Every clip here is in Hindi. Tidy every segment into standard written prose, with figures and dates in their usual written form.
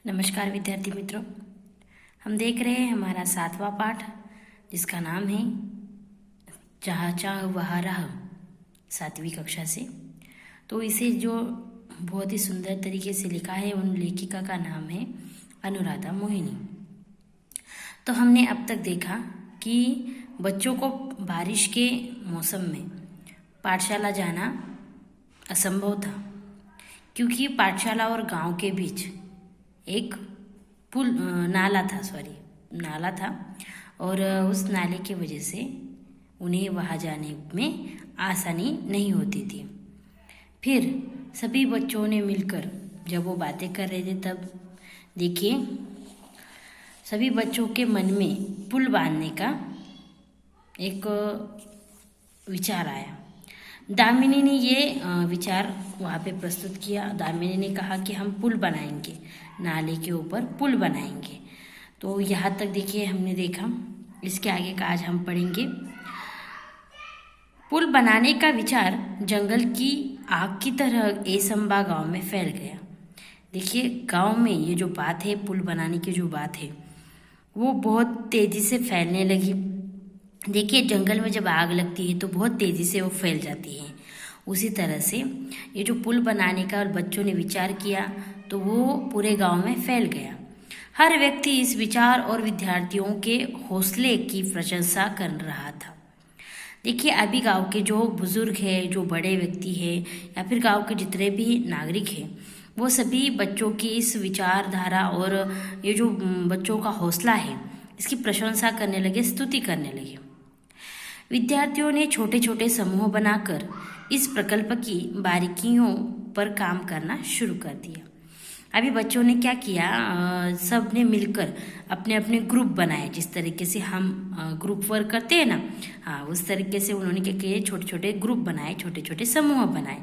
नमस्कार विद्यार्थी मित्रों, हम देख रहे हैं हमारा 7वां पाठ जिसका नाम है जहाँ चाह वहाँ राह, 7वीं कक्षा से। तो इसे जो बहुत ही सुंदर तरीके से लिखा है उन लेखिका का नाम है अनुराधा मोहिनी। तो हमने अब तक देखा कि बच्चों को बारिश के मौसम में पाठशाला जाना असंभव था, क्योंकि पाठशाला और गांव के बीच एक नाला था और उस नाले की वजह से उन्हें वहाँ जाने में आसानी नहीं होती थी। फिर सभी बच्चों ने मिलकर जब वो बातें कर रहे थे तब देखिए सभी बच्चों के मन में पुल बांधने का एक विचार आया। दामिनी ने ये विचार वहाँ पे प्रस्तुत किया। दामिनी ने कहा कि हम पुल बनाएंगे, नाले के ऊपर पुल बनाएंगे। तो यहाँ तक देखिए हमने देखा। इसके आगे का आज हम पढ़ेंगे। पुल बनाने का विचार जंगल की आग की तरह एसंबा गांव में फैल गया। देखिए गांव में ये जो बात है, पुल बनाने की जो बात है, वो बहुत तेज़ी से फैलने लगी। देखिए जंगल में जब आग लगती है तो बहुत तेज़ी से वो फैल जाती है। उसी तरह से ये जो पुल बनाने का बच्चों ने विचार किया तो वो पूरे गांव में फैल गया। हर व्यक्ति इस विचार और विद्यार्थियों के हौसले की प्रशंसा कर रहा था। देखिए अभी गांव के जो बुजुर्ग हैं, जो बड़े व्यक्ति हैं या फिर गांव के जितने भी नागरिक हैं, वो सभी बच्चों की इस विचारधारा और ये जो बच्चों का हौसला है इसकी प्रशंसा करने लगे, स्तुति करने लगे। विद्यार्थियों ने छोटे छोटे समूह बनाकर इस प्रकल्प की बारीकियों पर काम करना शुरू कर दिया। अभी बच्चों ने क्या किया, सब ने मिलकर अपने अपने ग्रुप बनाए। जिस तरीके से हम ग्रुप वर्क करते हैं ना, हाँ उस तरीके से उन्होंने क्या किए, छोटे छोटे ग्रुप बनाए, छोटे छोटे समूह बनाए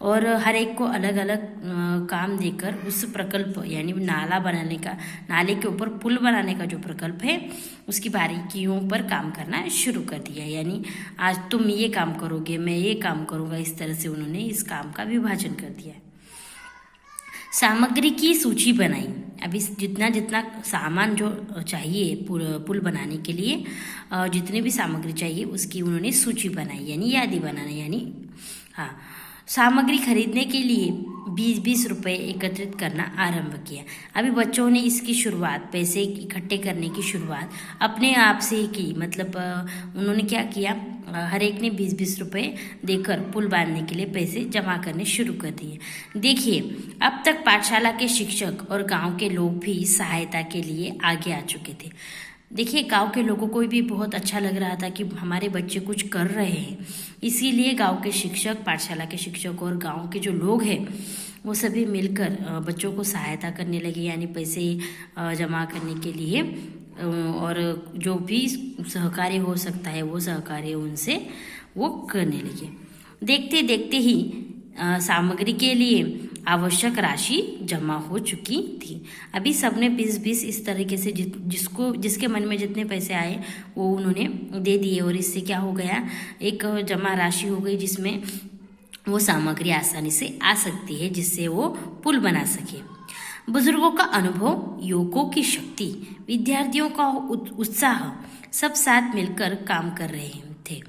और हर एक को अलग अलग काम देकर उस प्रकल्प यानी नाला बनाने का, नाले के ऊपर पुल बनाने का जो प्रकल्प है उसकी बारीकियों पर काम करना शुरू कर दिया। यानी आज तुम ये काम करोगे, मैं ये काम करूँगा, इस तरह से उन्होंने इस काम का विभाजन कर दिया। सामग्री की सूची बनाई। अभी जितना जितना सामान जो चाहिए पुल बनाने के लिए, जितने भी सामग्री चाहिए उसकी उन्होंने सूची बनाई, यानी यादी बनाना। यानी हाँ, सामग्री खरीदने के लिए 20-20 रुपये एकत्रित करना आरंभ किया। अभी बच्चों ने इसकी शुरुआत, पैसे इकट्ठे करने की शुरुआत अपने आप से ही की। मतलब उन्होंने क्या किया, हर एक ने 20-20 रुपये देकर पुल बांधने के लिए पैसे जमा करने शुरू कर दिए। देखिए अब तक पाठशाला के शिक्षक और गांव के लोग भी सहायता के लिए आगे आ चुके थे। देखिए गांव के लोगों को भी बहुत अच्छा लग रहा था कि हमारे बच्चे कुछ कर रहे हैं, इसीलिए गांव के शिक्षक, पाठशाला के शिक्षक और गांव के जो लोग हैं वो सभी मिलकर बच्चों को सहायता करने लगे, यानी पैसे जमा करने के लिए और जो भी सहकार्य हो सकता है वो सहकार्य उनसे वो करने लगे। देखते देखते ही सामग्री के लिए आवश्यक राशि जमा हो चुकी थी। अभी सबने 20-20 इस तरीके से जिसके मन में जितने पैसे आए वो उन्होंने दे दिए और इससे क्या हो गया, एक जमा राशि हो गई जिसमें वो सामग्री आसानी से आ सकती है, जिससे वो पुल बना सके। बुजुर्गों का अनुभव, युवकों की शक्ति, विद्यार्थियों का उत्साह, सब साथ मिलकर काम कर रहे थे।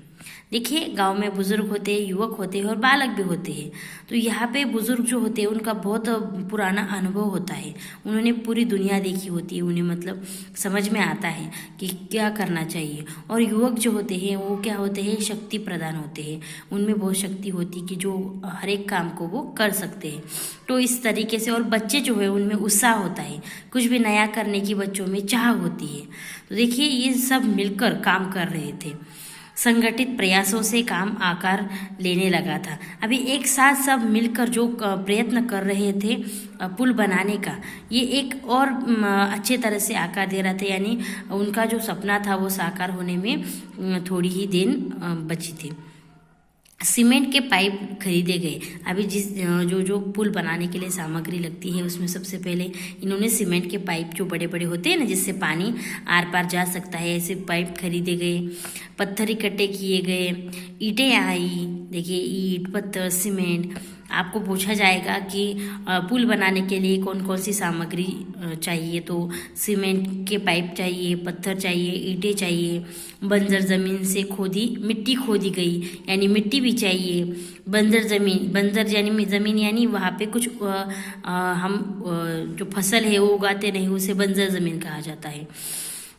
देखिए गांव में बुजुर्ग होते हैं, युवक होते हैं और बालक भी होते हैं। तो यहाँ पे बुजुर्ग जो होते हैं उनका बहुत पुराना अनुभव होता है, उन्होंने पूरी दुनिया देखी होती है, उन्हें मतलब समझ में आता है कि क्या करना चाहिए। और युवक जो होते हैं वो क्या होते हैं, शक्ति प्रदान होते हैं, उनमें बहुत शक्ति होती है कि जो हर एक काम को वो कर सकते हैं। तो इस तरीके से, और बच्चे जो है उनमें उत्साह होता है, कुछ भी नया करने की बच्चों में चाह होती है। तो देखिए ये सब मिलकर काम कर रहे थे। संगठित प्रयासों से काम आकार लेने लगा था। अभी एक साथ सब मिलकर जो प्रयत्न कर रहे थे पुल बनाने का, ये एक और अच्छे तरह से आकार दे रहा था। यानी उनका जो सपना था वो साकार होने में थोड़ी ही दिन बची थी। सीमेंट के पाइप खरीदे गए। अभी जो पुल बनाने के लिए सामग्री लगती है उसमें सबसे पहले इन्होंने सीमेंट के पाइप जो बड़े बड़े होते हैं ना, जिससे पानी आर पार जा सकता है, ऐसे पाइप खरीदे गए। पत्थर इकट्ठे किए गए, ईंटें आई। देखिए ईंट, पत्थर, सीमेंट आपको पूछा जाएगा कि पुल बनाने के लिए कौन कौन सी सामग्री चाहिए, तो सीमेंट के पाइप चाहिए, पत्थर चाहिए, ईंटें चाहिए, बंजर ज़मीन से मिट्टी खोदी गई यानी मिट्टी भी चाहिए, बंजर यानी ज़मीन यानी वहाँ पे कुछ हम जो फसल है वो उगाते नहीं, उसे बंजर ज़मीन कहा जाता है,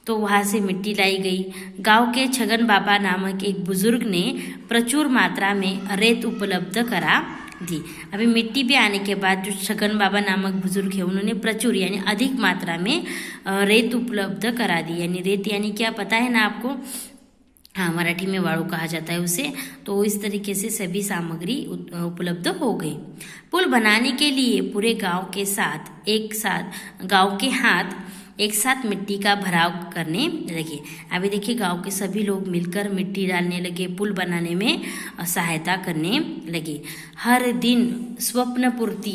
तो वहाँ से मिट्टी लाई गई। गांव के छगन बाबा नामक एक बुजुर्ग ने प्रचुर मात्रा में रेत उपलब्ध करा दी। अभी मिट्टी भी आने के बाद जो छगन बाबा नामक बुजुर्ग है उन्होंने प्रचुर यानी अधिक मात्रा में रेत उपलब्ध करा दी। यानी रेत यानी क्या पता है ना आपको? हाँ, मराठी में वाळू कहा जाता है उसे। तो इस तरीके से सभी सामग्री उपलब्ध हो गई। पुल बनाने के लिए पूरे गांव के हाथ एक साथ मिट्टी का भराव करने लगे। अभी देखिए गांव के सभी लोग मिलकर मिट्टी डालने लगे, पुल बनाने में सहायता करने लगे। हर दिन स्वप्न पूर्ति,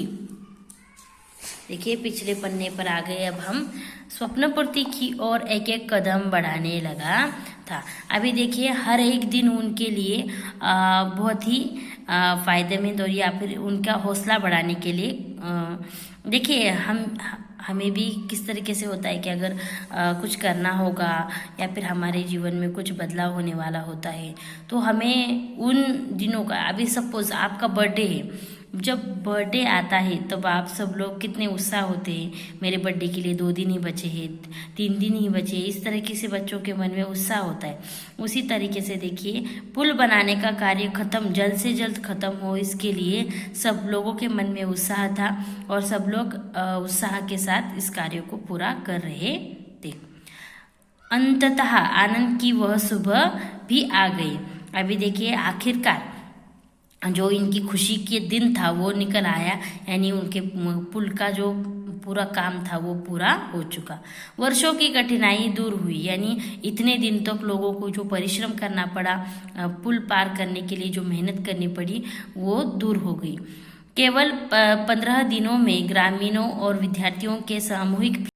देखिए पिछले पन्ने पर आ गए। अब हम स्वप्न पूर्ति की ओर एक एक कदम बढ़ाने लगा था। अभी देखिए हर एक दिन उनके लिए बहुत ही फायदेमंद और या फिर उनका हौसला बढ़ाने के लिए देखिए हमें भी किस तरीके से होता है कि अगर कुछ करना होगा या फिर हमारे जीवन में कुछ बदलाव होने वाला होता है, तो हमें उन दिनों का, अभी सपोज आपका बर्थडे है, जब बर्थडे आता है तब आप सब लोग कितने उत्साह होते हैं, मेरे बर्थडे के लिए 2 दिन ही बचे हैं, 3 दिन ही बचे, इस तरीके से बच्चों के मन में उत्साह होता है। उसी तरीके से देखिए पुल बनाने का कार्य जल्द से जल्द खत्म हो, इसके लिए सब लोगों के मन में उत्साह था और सब लोग उत्साह के साथ इस कार्य को पूरा कर रहे थे। अंततः आनंद की वह सुबह भी आ गई। अभी देखिए आखिरकार जो इनकी खुशी के दिन था वो निकल आया, यानी उनके पुल का जो पूरा काम था वो पूरा हो चुका। वर्षों की कठिनाई दूर हुई, यानी इतने दिन तक लोगों को जो परिश्रम करना पड़ा, पुल पार करने के लिए जो मेहनत करनी पड़ी वो दूर हो गई। केवल 15 दिनों में ग्रामीणों और विद्यार्थियों के सामूहिक